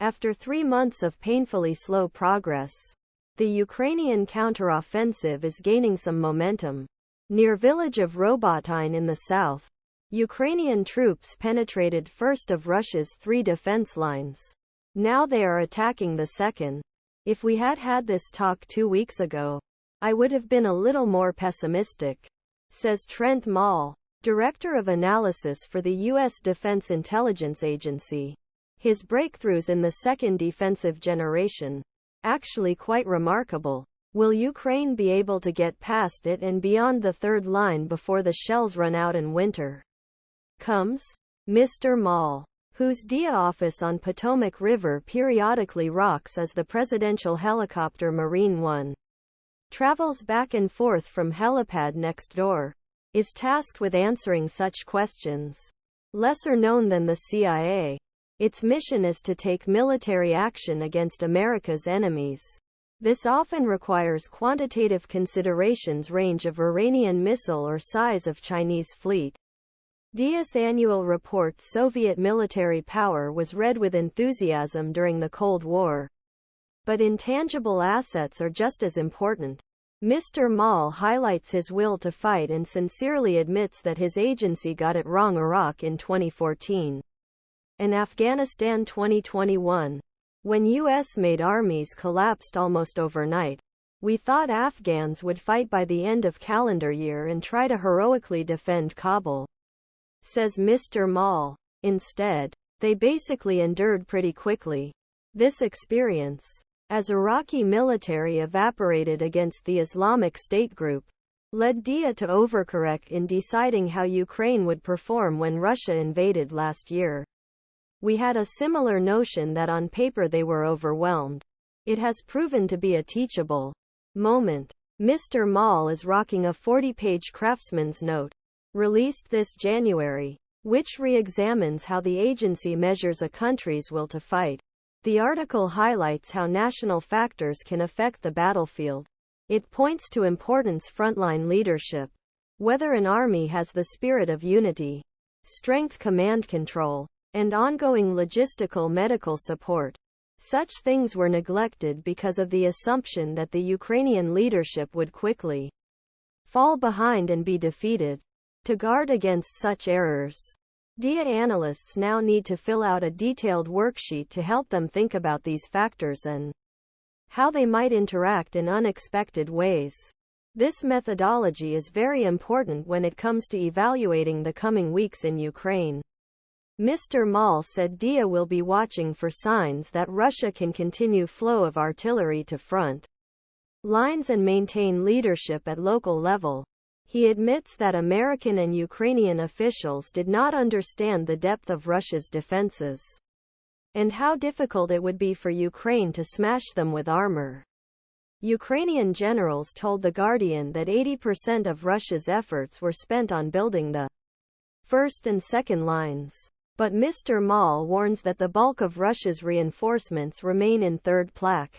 After 3 months of painfully slow progress, the Ukrainian counteroffensive is gaining some momentum. Near village of Robotyne in the south, Ukrainian troops penetrated first of Russia's 3 defense lines. Now they are attacking the second. If we had had this talk 2 weeks ago, I would have been a little more pessimistic, says Trent Maul, director of analysis for the U.S. Defense Intelligence Agency. His breakthroughs in the second defensive generation, actually quite remarkable. Will Ukraine be able to get past it and beyond the third line before the shells run out and winter comes? Mr. Maul, whose DIA office on Potomac River periodically rocks as the presidential helicopter Marine One travels back and forth from helipad next door, is tasked with answering such questions. Lesser known than the CIA, its mission is to take military action against America's enemies. This often requires quantitative considerations range of Iranian missile or size of Chinese fleet. DIA's annual reports Soviet military power was read with enthusiasm during the Cold War. But intangible assets are just as important. Mr. Maul highlights his will to fight and sincerely admits that his agency got it wrong Iraq in 2014 and Afghanistan 2021. When U.S.-made armies collapsed almost overnight, we thought Afghans would fight by the end of calendar year and try to heroically defend Kabul, says Mr. Maul. Instead, they basically endured pretty quickly this experience, as Iraqi military evaporated against the Islamic State group, led DIA to overcorrect in deciding how Ukraine would perform when Russia invaded last year. We had a similar notion that on paper they were overwhelmed. It has proven to be a teachable moment. Mr. Maul is rocking a 40-page craftsman's note, released this January, which re-examines how the agency measures a country's will to fight. The article highlights how national factors can affect the battlefield. It points to importance frontline leadership, whether an army has the spirit of unity, strength command control, and ongoing logistical medical support. Such things were neglected because of the assumption that the Ukrainian leadership would quickly fall behind and be defeated. To guard against such errors, DIA analysts now need to fill out a detailed worksheet to help them think about these factors and how they might interact in unexpected ways. This methodology is very important when it comes to evaluating the coming weeks in Ukraine. Mr. Maul said DIA will be watching for signs that Russia can continue flow of artillery to front lines and maintain leadership at local level. He admits that American and Ukrainian officials did not understand the depth of Russia's defenses and how difficult it would be for Ukraine to smash them with armor. Ukrainian generals told The Guardian that 80% of Russia's efforts were spent on building the first and second lines. But Mr. Maul warns that the bulk of Russia's reinforcements remain in third plac.